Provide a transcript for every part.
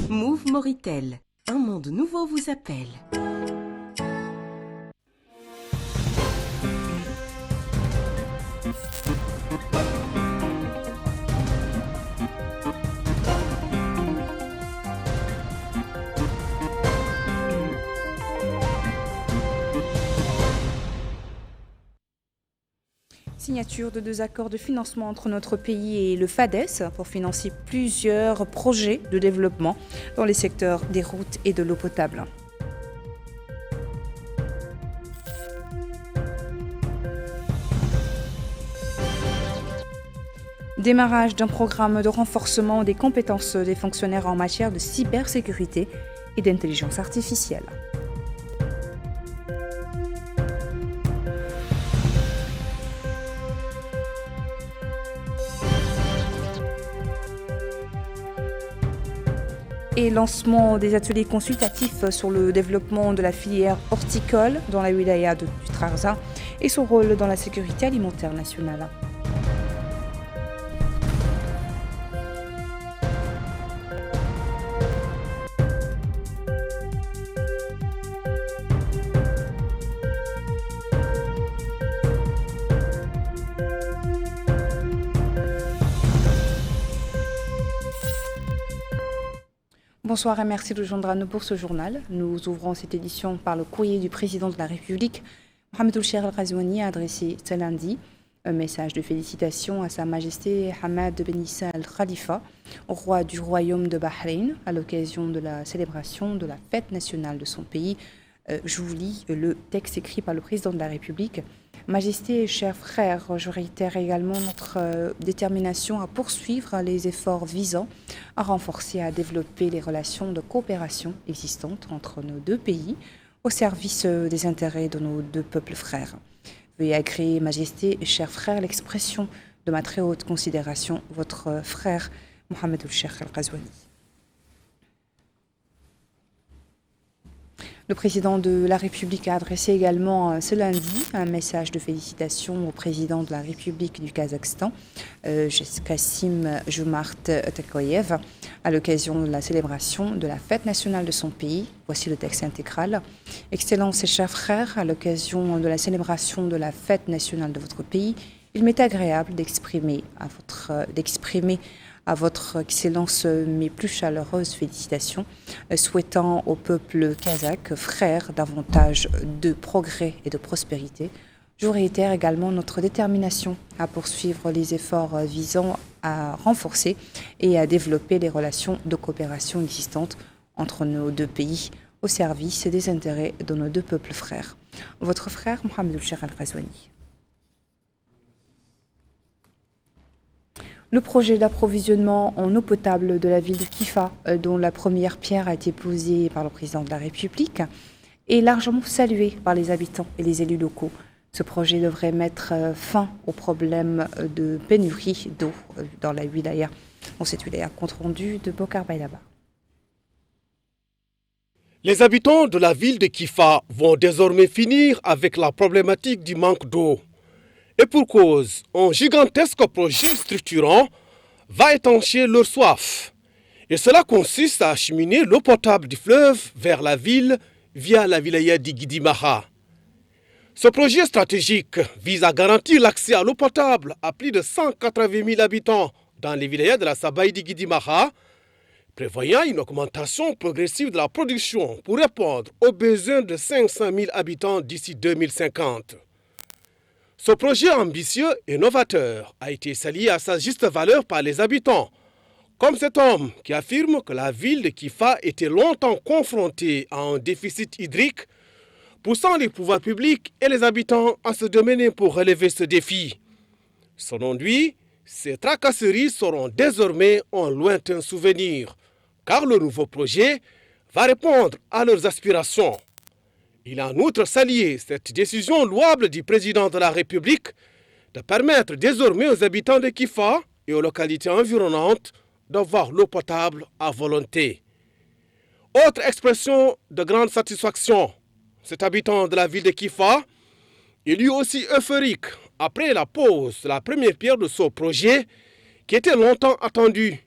Move Moritel, un monde nouveau vous appelle. Signature de 2 accords de financement entre notre pays et le FADES pour financer plusieurs projets de développement dans les secteurs des routes et de l'eau potable. Démarrage d'un programme de renforcement des compétences des fonctionnaires en matière de cybersécurité et d'intelligence artificielle. Et lancement des ateliers consultatifs sur le développement de la filière horticole dans la wilaya du Trarza et son rôle dans la sécurité alimentaire nationale. Bonsoir et merci de joindre à nous pour ce journal. Nous ouvrons cette édition par le courrier du président de la République, Mohamed Cheikh Al-Ghazouani, adressé ce lundi. Un message de félicitations à Sa Majesté Hamad Ben Issa Al-Khalifa, roi du royaume de Bahreïn, à l'occasion de la célébration de la fête nationale de son pays. Je vous lis le texte écrit par le président de la République. Majesté et chers frères, je réitère également notre détermination à poursuivre les efforts visant à renforcer et à développer les relations de coopération existantes entre nos 2 pays au service des intérêts de nos 2 peuples frères. Veuillez agréer, Majesté et chers frères, l'expression de ma très haute considération, votre frère Mohamed Cheikh Al-Ghazouani. Le président de la République a adressé également ce lundi un message de félicitations au président de la République du Kazakhstan, Kassim Jomart Tokayev, à l'occasion de la célébration de la fête nationale de son pays. Voici le texte intégral. Excellences et chers frères, à l'occasion de la célébration de la fête nationale de votre pays, il m'est agréable d'exprimer à votre Excellence mes plus chaleureuses félicitations, souhaitant au peuple kazakh, frère, davantage de progrès et de prospérité. Je réitère également notre détermination à poursuivre les efforts visant à renforcer et à développer les relations de coopération existantes entre nos 2 pays au service des intérêts de nos 2 peuples frères. Votre frère Mohamed Cheikh Al-Ghazouani. Le projet d'approvisionnement en eau potable de la ville de Kifa, dont la première pierre a été posée par le président de la République, est largement salué par les habitants et les élus locaux. Ce projet devrait mettre fin au problème de pénurie d'eau dans la wilaya. Dans cette wilaya, compte rendu de Bokar Baydaba. Les habitants de la ville de Kifa vont désormais finir avec la problématique du manque d'eau. Et pour cause, un gigantesque projet structurant va étancher leur soif. Et cela consiste à acheminer l'eau potable du fleuve vers la ville via la wilaya d'Iguidimaha. Ce projet stratégique vise à garantir l'accès à l'eau potable à plus de 180 000 habitants dans les wilayas de la Sabaï d'Iguidimaha, prévoyant une augmentation progressive de la production pour répondre aux besoins de 500 000 habitants d'ici 2050. Ce projet ambitieux et novateur a été salué à sa juste valeur par les habitants, comme cet homme qui affirme que la ville de Kifa était longtemps confrontée à un déficit hydrique, poussant les pouvoirs publics et les habitants à se démener pour relever ce défi. Selon lui, ces tracasseries seront désormais un lointain souvenir, car le nouveau projet va répondre à leurs aspirations. Il a en outre salué cette décision louable du président de la République de permettre désormais aux habitants de Kifa et aux localités environnantes d'avoir l'eau potable à volonté. Autre expression de grande satisfaction, cet habitant de la ville de Kifa est lui aussi euphorique après la pose de la première pierre de ce projet qui était longtemps attendu.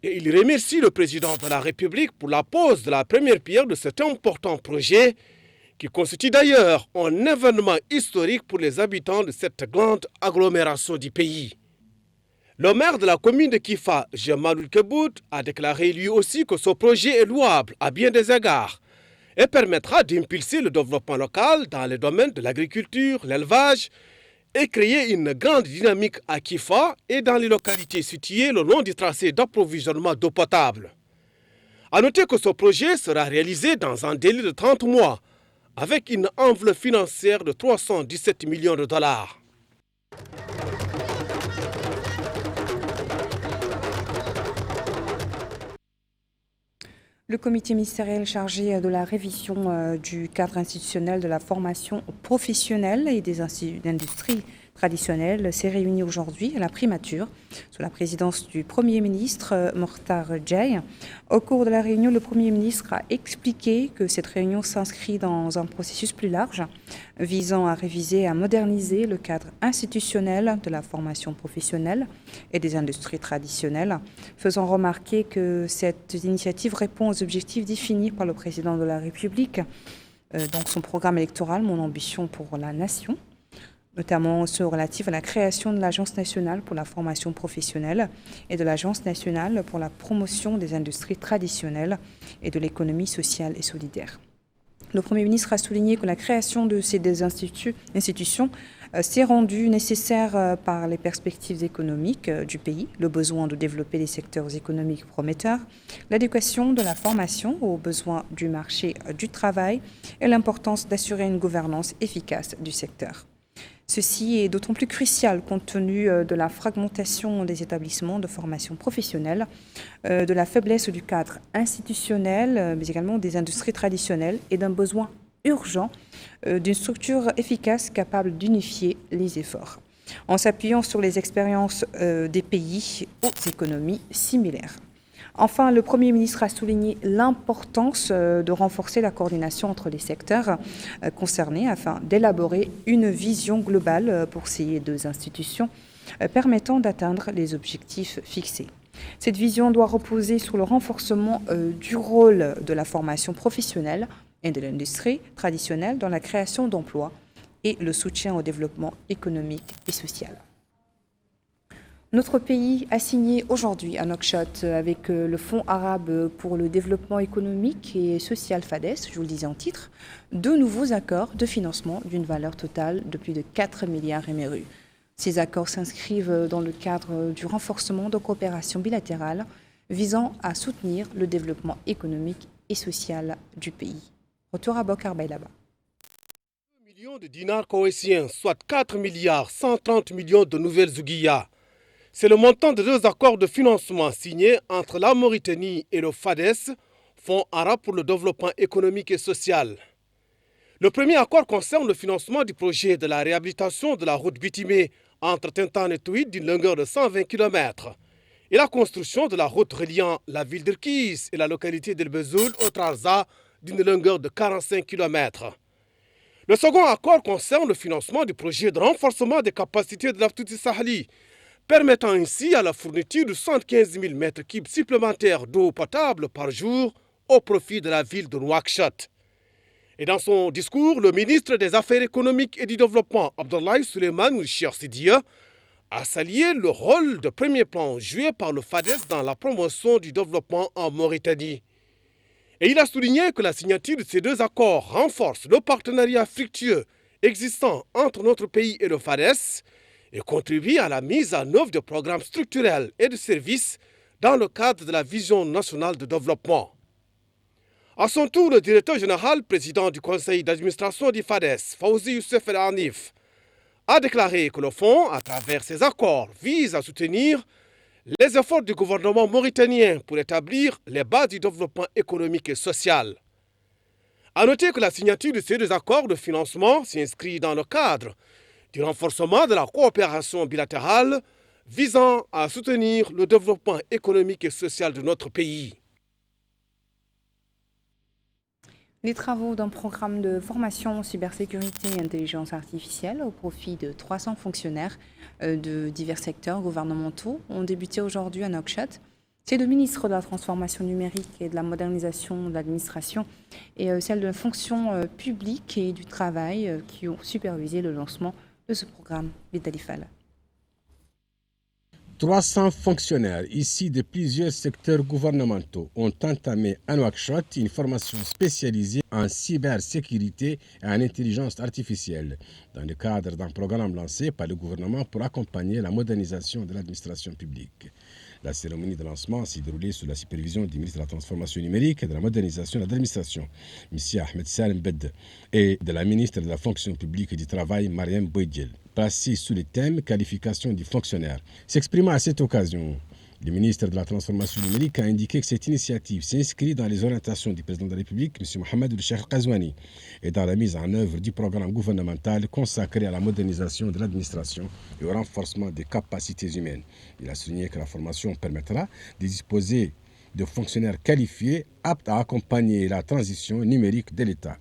Et il remercie le président de la République pour la pose de la première pierre de cet important projet qui constitue d'ailleurs un événement historique pour les habitants de cette grande agglomération du pays. Le maire de la commune de Kifa, Jemalou Kebout, a déclaré lui aussi que ce projet est louable à bien des égards et permettra d'impulser le développement local dans les domaines de l'agriculture, l'élevage et créer une grande dynamique à Kifa et dans les localités situées le long du tracé d'approvisionnement d'eau potable. A noter que ce projet sera réalisé dans un délai de 30 mois avec une enveloppe financière de 317 millions de dollars. Le comité ministériel chargé de la révision du cadre institutionnel de la formation professionnelle et des industries traditionnelles s'est réuni aujourd'hui à la primature sous la présidence du Premier ministre Mokhtar Djaï. Au cours de la réunion, le Premier ministre a expliqué que cette réunion s'inscrit dans un processus plus large visant à réviser et à moderniser le cadre institutionnel de la formation professionnelle et des industries traditionnelles, faisant remarquer que cette initiative répond aux objectifs définis par le président de la République dans son programme électoral « Mon ambition pour la nation », notamment ceux relatifs à la création de l'Agence nationale pour la formation professionnelle et de l'Agence nationale pour la promotion des industries traditionnelles et de l'économie sociale et solidaire. Le Premier ministre a souligné que la création de ces deux institutions s'est rendue nécessaire par les perspectives économiques du pays, le besoin de développer les secteurs économiques prometteurs, l'éducation de la formation aux besoins du marché du travail et l'importance d'assurer une gouvernance efficace du secteur. Ceci est d'autant plus crucial compte tenu de la fragmentation des établissements de formation professionnelle, de la faiblesse du cadre institutionnel, mais également des industries traditionnelles et d'un besoin urgent d'une structure efficace capable d'unifier les efforts, en s'appuyant sur les expériences des pays aux économies similaires. Enfin, le Premier ministre a souligné l'importance de renforcer la coordination entre les secteurs concernés afin d'élaborer une vision globale pour ces deux institutions permettant d'atteindre les objectifs fixés. Cette vision doit reposer sur le renforcement du rôle de la formation professionnelle et de l'industrie traditionnelle dans la création d'emplois et le soutien au développement économique et social. Notre pays a signé aujourd'hui à Nouakchott avec le Fonds arabe pour le développement économique et social FADES, je vous le disais en titre, 2 nouveaux accords de financement d'une valeur totale de plus de 4 milliards MRU. Ces accords s'inscrivent dans le cadre du renforcement de coopération bilatérale visant à soutenir le développement économique et social du pays. Retour à Bokar Baylaba. 2 millions de dinars koweïtiens, soit 4 milliards 130 millions de nouvelles ouguiyas. C'est le montant de 2 accords de financement signés entre la Mauritanie et le FADES, Fonds arabe pour le développement économique et social. Le premier accord concerne le financement du projet de la réhabilitation de la route bitumée entre Tintan et Touid d'une longueur de 120 km et la construction de la route reliant la ville d'Irkiz et la localité d'El Bezoul au Trarza d'une longueur de 45 km. Le second accord concerne le financement du projet de renforcement des capacités de l'Afrique Saheli, permettant ainsi à la fourniture de 75 000 m3 supplémentaires d'eau potable par jour au profit de la ville de Nouakchott. Et dans son discours, le ministre des Affaires économiques et du Développement, Abdoulaye Souleymane Cheikh Sidia, a salué le rôle de premier plan joué par le FADES dans la promotion du développement en Mauritanie. Et il a souligné que la signature de ces 2 accords renforce le partenariat fructueux existant entre notre pays et le FADES et contribue à la mise en œuvre de programmes structurels et de services dans le cadre de la vision nationale de développement. À son tour, le directeur général, président du conseil d'administration du FADES, Fawzi Youssef El Hanif, a déclaré que le fonds, à travers ces accords, vise à soutenir les efforts du gouvernement mauritanien pour établir les bases du développement économique et social. A noter que la signature de ces 2 accords de financement s'inscrit dans le cadre du renforcement de la coopération bilatérale visant à soutenir le développement économique et social de notre pays. Les travaux d'un programme de formation en cybersécurité et intelligence artificielle au profit de 300 fonctionnaires de divers secteurs gouvernementaux ont débuté aujourd'hui à Nouakchott. C'est le ministre de la Transformation numérique et de la modernisation de l'administration et celle de la fonction publique et du travail qui ont supervisé le lancement de ce programme. Vitali Fall. 300 fonctionnaires issus de plusieurs secteurs gouvernementaux ont entamé à Nouakchott une formation spécialisée en cybersécurité et en intelligence artificielle dans le cadre d'un programme lancé par le gouvernement pour accompagner la modernisation de l'administration publique. La cérémonie de lancement s'est déroulée sous la supervision du ministre de la Transformation numérique et de la modernisation de l'administration, M. Ahmed Salem Bed, et de la ministre de la Fonction publique et du Travail, Mariam Boydjel, placée sous le thème qualification du fonctionnaire. S'exprimant à cette occasion, le ministre de la Transformation numérique a indiqué que cette initiative s'inscrit dans les orientations du président de la République, M. Mohamed El-Cheikh Al-Qazouani, et dans la mise en œuvre du programme gouvernemental consacré à la modernisation de l'administration et au renforcement des capacités humaines. Il a souligné que la formation permettra de disposer de fonctionnaires qualifiés aptes à accompagner la transition numérique de l'État.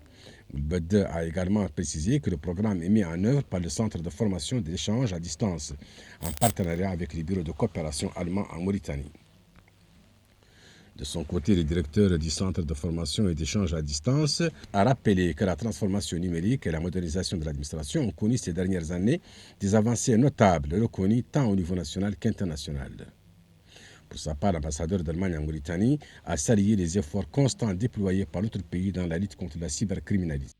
Bede a également précisé que le programme est mis en œuvre par le Centre de formation et d'échange à distance, en partenariat avec les bureaux de coopération allemands en Mauritanie. De son côté, le directeur du Centre de formation et d'échange à distance a rappelé que la transformation numérique et la modernisation de l'administration ont connu ces dernières années des avancées notables reconnues tant au niveau national qu'international. Pour sa part, l'ambassadeur d'Allemagne en Mauritanie a salué les efforts constants déployés par notre pays dans la lutte contre la cybercriminalité.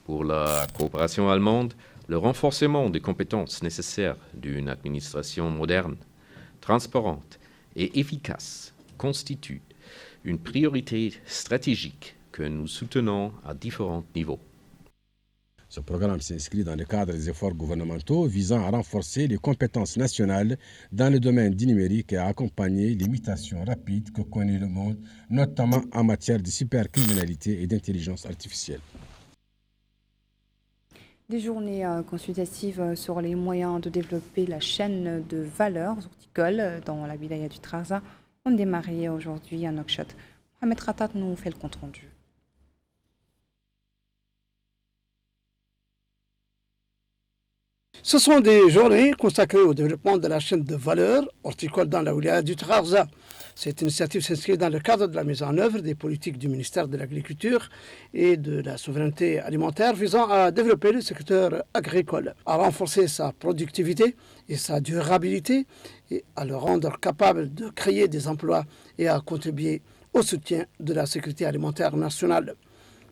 Pour la coopération allemande, le renforcement des compétences nécessaires d'une administration moderne, transparente et efficace constitue une priorité stratégique que nous soutenons à différents niveaux. Ce programme s'inscrit dans le cadre des efforts gouvernementaux visant à renforcer les compétences nationales dans le domaine du numérique et à accompagner les mutations rapides que connaît le monde, notamment en matière de cybercriminalité et d'intelligence artificielle. Des journées consultatives sur les moyens de développer la chaîne de valeur horticole dans la wilaya du Trarza ont démarré aujourd'hui à Nouakchott. Mohamed Khatat nous fait le compte-rendu. Ce sont des journées consacrées au développement de la chaîne de valeur horticole dans la wilaya du Trarza. Cette initiative s'inscrit dans le cadre de la mise en œuvre des politiques du ministère de l'Agriculture et de la souveraineté alimentaire visant à développer le secteur agricole, à renforcer sa productivité et sa durabilité et à le rendre capable de créer des emplois et à contribuer au soutien de la sécurité alimentaire nationale.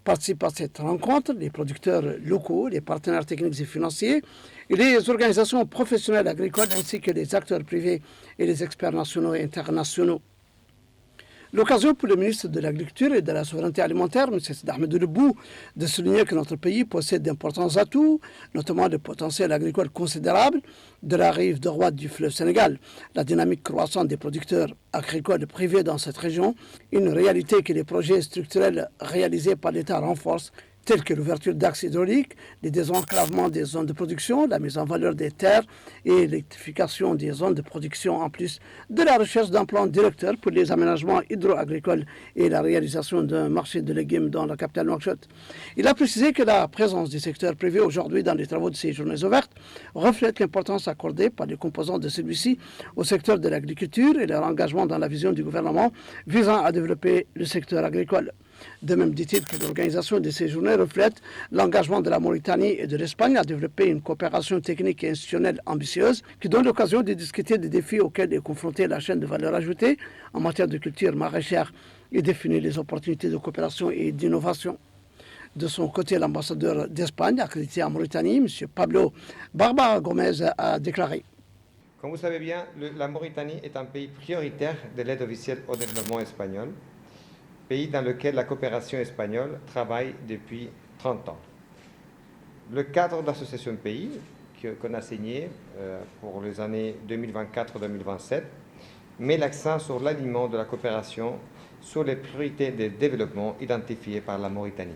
Participent à cette rencontre les producteurs locaux, les partenaires techniques et financiers et les organisations professionnelles agricoles ainsi que les acteurs privés et les experts nationaux et internationaux. L'occasion pour le ministre de l'Agriculture et de la Souveraineté alimentaire, M. Sidi Ahmed Lebou, de souligner que notre pays possède d'importants atouts, notamment le potentiel agricole considérable de la rive droite du fleuve Sénégal, la dynamique croissante des producteurs agricoles privés dans cette région, une réalité que les projets structurels réalisés par l'État renforcent, tels que l'ouverture d'axes hydrauliques, le désenclavement des zones de production, la mise en valeur des terres et l'électrification des zones de production, en plus de la recherche d'un plan directeur pour les aménagements hydro-agricoles et la réalisation d'un marché de légumes dans la capitale Nouakchott. Il a précisé que la présence du secteur privé aujourd'hui dans les travaux de ces journées ouvertes reflète l'importance accordée par les composants de celui-ci au secteur de l'agriculture et leur engagement dans la vision du gouvernement visant à développer le secteur agricole. De même, dit-il que l'organisation de ces journées reflète l'engagement de la Mauritanie et de l'Espagne à développer une coopération technique et institutionnelle ambitieuse qui donne l'occasion de discuter des défis auxquels est confrontée la chaîne de valeur ajoutée en matière de culture maraîchère et définir les opportunités de coopération et d'innovation. De son côté, l'ambassadeur d'Espagne accrédité en Mauritanie, M. Pablo Barba Gomez, a déclaré. Comme vous savez bien, la Mauritanie est un pays prioritaire de l'aide officielle au développement espagnol, pays dans lequel la coopération espagnole travaille depuis 30 ans. Le cadre de l'association de pays qu'on a signé pour les années 2024-2027 met l'accent sur l'alignement de la coopération sur les priorités de développement identifiées par la Mauritanie.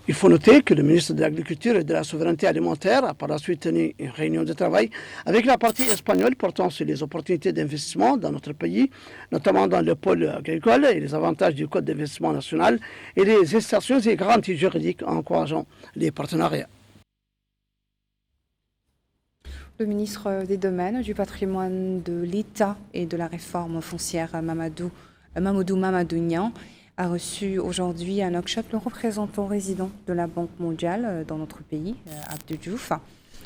Il faut noter que le ministre de l'Agriculture et de la Souveraineté alimentaire a par la suite tenu une réunion de travail avec la partie espagnole portant sur les opportunités d'investissement dans notre pays, notamment dans le pôle agricole et les avantages du Code d'investissement national et les incitations et garanties juridiques encourageant les partenariats. Le ministre des Domaines, du Patrimoine, de l'État et de la Réforme foncière, Mamadou Niang, a reçu aujourd'hui à Nouakchott le représentant résident de la Banque mondiale dans notre pays,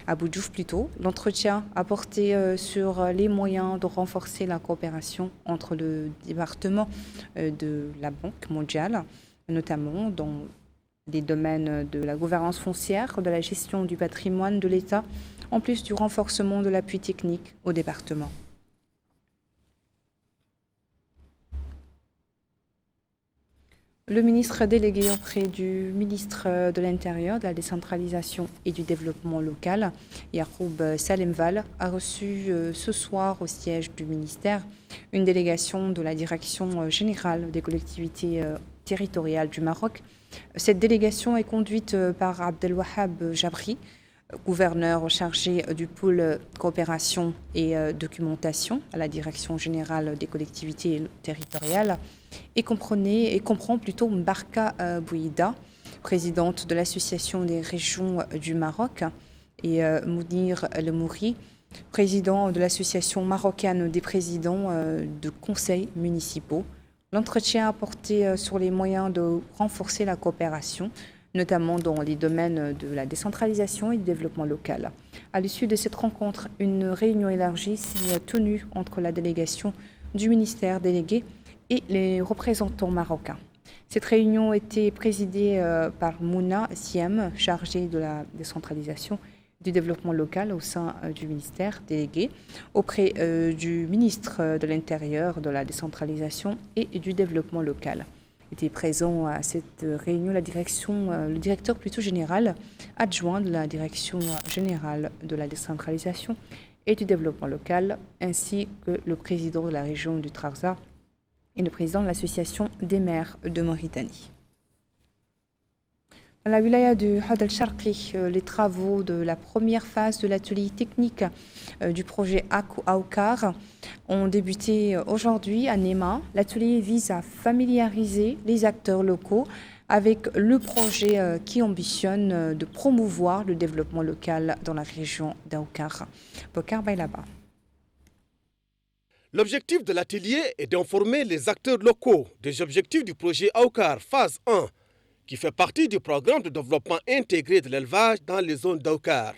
Abou Diouf plutôt. L'entretien a porté sur les moyens de renforcer la coopération entre le département de la Banque mondiale, notamment dans les domaines de la gouvernance foncière, de la gestion du patrimoine de l'État, en plus du renforcement de l'appui technique au département. Le ministre délégué auprès du ministre de l'Intérieur, de la décentralisation et du développement local, Yacoub Salemval, a reçu ce soir au siège du ministère une délégation de la Direction générale des collectivités territoriales du Maroc. Cette délégation est conduite par Abdelwahab Jabri, gouverneur chargé du pôle coopération et documentation à la Direction générale des collectivités territoriales, et comprend plutôt Mbarka Bouida, présidente de l'Association des régions du Maroc, et Mounir Lemouri, président de l'Association marocaine des présidents de conseils municipaux. L'entretien a porté sur les moyens de renforcer la coopération, notamment dans les domaines de la décentralisation et du développement local. À l'issue de cette rencontre, une réunion élargie s'est tenue entre la délégation du ministère délégué et les représentants marocains. Cette réunion était présidée par Mouna Siem, chargée de la décentralisation et du développement local au sein du ministère délégué, auprès du ministre de l'Intérieur, de la décentralisation et du développement local. Était présent à cette réunion le directeur plutôt général adjoint de la Direction générale de la décentralisation et du développement local, ainsi que le président de la région du Trarza et le président de l'Association des maires de Mauritanie. Dans la wilaya du Had al-Sharqi, les travaux de la première phase de l'atelier technique du projet Aukar ont débuté aujourd'hui à Néma. L'atelier vise à familiariser les acteurs locaux avec le projet qui ambitionne de promouvoir le développement local dans la région d'Aukar. Bokar Bailaba. L'objectif de l'atelier est d'informer les acteurs locaux des objectifs du projet Aukar phase 1, qui fait partie du programme de développement intégré de l'élevage dans les zones d'Aukar.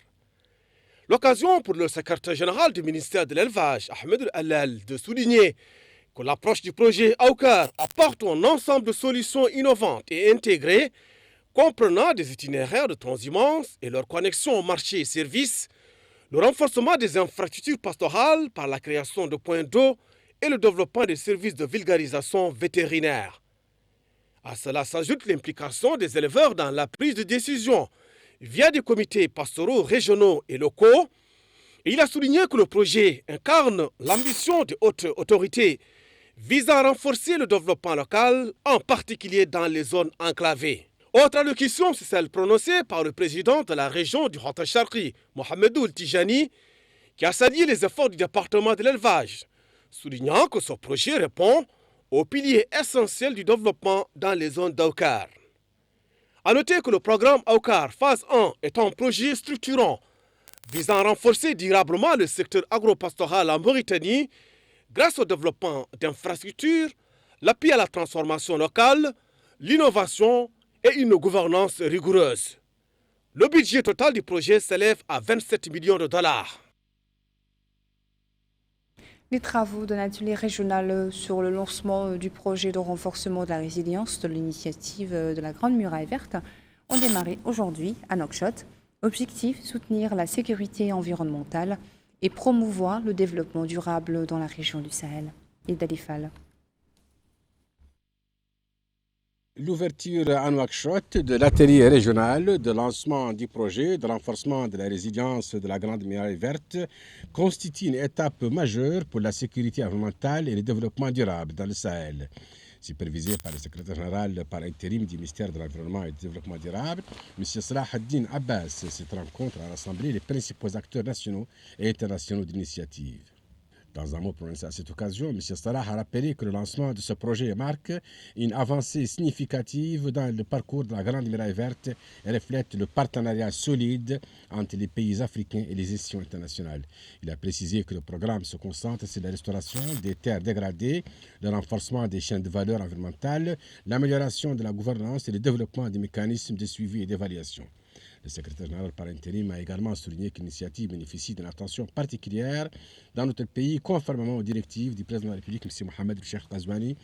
L'occasion pour le secrétaire général du ministère de l'élevage, Ahmed Al-Allal, de souligner que l'approche du projet Aukar apporte un ensemble de solutions innovantes et intégrées, comprenant des itinéraires de transhumance et leur connexion au marché et services, le renforcement des infrastructures pastorales par la création de points d'eau et le développement des services de vulgarisation vétérinaire. À cela s'ajoute l'implication des éleveurs dans la prise de décision via des comités pastoraux régionaux et locaux. Et il a souligné que le projet incarne l'ambition des hautes autorités visant à renforcer le développement local, en particulier dans les zones enclavées. Autre allocution, c'est celle prononcée par le président de la région du Had al-Sharqi, Mohamedou Tijani, qui a salué les efforts du département de l'élevage, soulignant que ce projet répond aux piliers essentiels du développement dans les zones d'Aukar. A noter que le programme Aukar phase 1 est un projet structurant visant à renforcer durablement le secteur agropastoral en Mauritanie grâce au développement d'infrastructures, l'appui à la transformation locale, l'innovation et une gouvernance rigoureuse. Le budget total du projet s'élève à 27 millions de dollars. Les travaux d'un atelier régional sur le lancement du projet de renforcement de la résilience de l'initiative de la Grande Muraille Verte ont démarré aujourd'hui à Nouakchott. Objectif, soutenir la sécurité environnementale et promouvoir le développement durable dans la région du Sahel. Et d'Alifal. L'ouverture à Nouakchott de l'atelier régional de lancement du projet de renforcement de la résilience de la Grande Muraille Verte constitue une étape majeure pour la sécurité environnementale et le développement durable dans le Sahel. Supervisé par le secrétaire général par intérim du ministère de l'Environnement et du Développement durable, M. Salah ad-Din Abbas, cette rencontre a rassemblé les principaux acteurs nationaux et internationaux d'initiative. Dans un mot prononcé à cette occasion, M. Salah a rappelé que le lancement de ce projet marque une avancée significative dans le parcours de la Grande Muraille Verte et reflète le partenariat solide entre les pays africains et les institutions internationales. Il a précisé que le programme se concentre sur la restauration des terres dégradées, le renforcement des chaînes de valeur environnementale, l'amélioration de la gouvernance et le développement des mécanismes de suivi et d'évaluation. Le secrétaire général par intérim a également souligné que l'initiative bénéficie d'une attention particulière dans notre pays, conformément aux directives du président de la République, M. Mohamed Cheikh Ghazouani,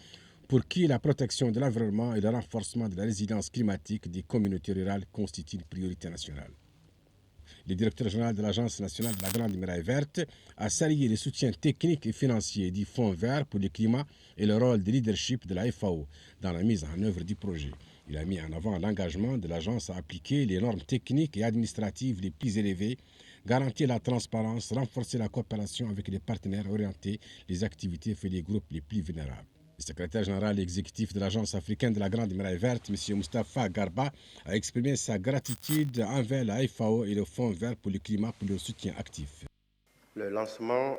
pour qui la protection de l'environnement et le renforcement de la résilience climatique des communautés rurales constituent une priorité nationale. Le directeur général de l'Agence nationale de la Grande Muraille Verte a salué le soutien technique et financier du Fonds vert pour le climat et le rôle de leadership de la FAO dans la mise en œuvre du projet. Il a mis en avant l'engagement de l'agence à appliquer les normes techniques et administratives les plus élevées, garantir la transparence, renforcer la coopération avec les partenaires, orienter les activités vers les groupes les plus vulnérables. Le secrétaire général exécutif de l'Agence africaine de la Grande Muraille Verte, M. Moustapha Garba, a exprimé sa gratitude envers la FAO et le Fonds vert pour le climat pour leur soutien actif. Le lancement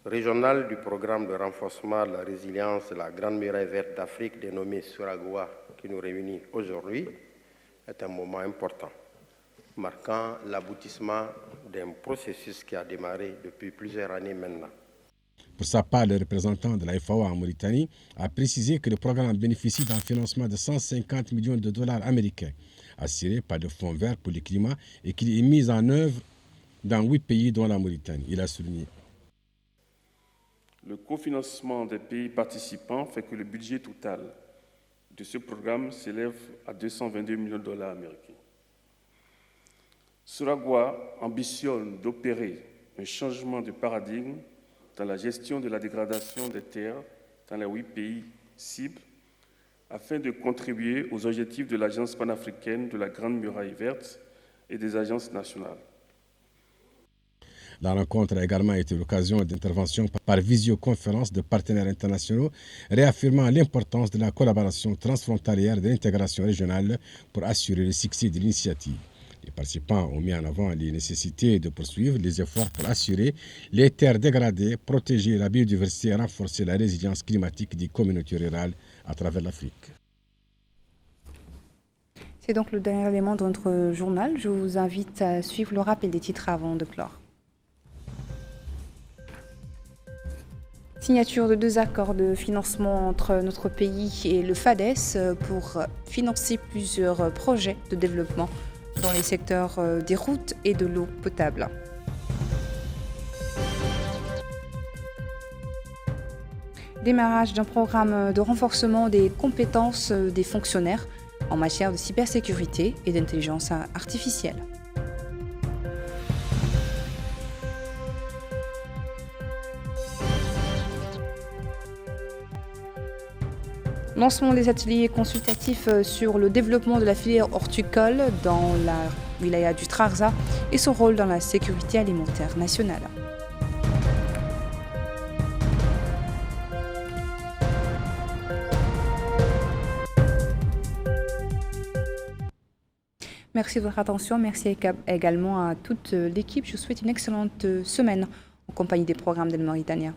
régional du programme de renforcement de la résilience de la Grande Muraille Verte d'Afrique, dénommé SURAGOA, qui nous réunit aujourd'hui, est un moment important, marquant l'aboutissement d'un processus qui a démarré depuis plusieurs années maintenant. Pour sa part, le représentant de la FAO en Mauritanie a précisé que le programme bénéficie d'un financement de 150 millions de dollars américains, assuré par le Fonds vert pour le climat et qu'il est mis en œuvre dans 8 pays dont la Mauritanie. Il a souligné. Le cofinancement des pays participants fait que le budget total de ce programme s'élève à 222 millions de dollars américains. SURAGOA ambitionne d'opérer un changement de paradigme dans la gestion de la dégradation des terres dans les 8 pays cibles afin de contribuer aux objectifs de l'Agence panafricaine de la Grande Muraille Verte et des agences nationales. La rencontre a également été l'occasion d'intervention par visioconférence de partenaires internationaux, réaffirmant l'importance de la collaboration transfrontalière et de l'intégration régionale pour assurer le succès de l'initiative. Les participants ont mis en avant les nécessités de poursuivre les efforts pour assurer les terres dégradées, protéger la biodiversité et renforcer la résilience climatique des communautés rurales à travers l'Afrique. C'est donc le dernier élément de notre journal. Je vous invite à suivre le rappel des titres avant de clore. Signature de 2 accords de financement entre notre pays et le FADES pour financer plusieurs projets de développement dans les secteurs des routes et de l'eau potable. Démarrage d'un programme de renforcement des compétences des fonctionnaires en matière de cybersécurité et d'intelligence artificielle. Lancement des ateliers consultatifs sur le développement de la filière horticole dans la wilaya du Trarza et son rôle dans la sécurité alimentaire nationale. Merci de votre attention. Merci également à toute l'équipe. Je vous souhaite une excellente semaine en compagnie des programmes d'El Mauritania.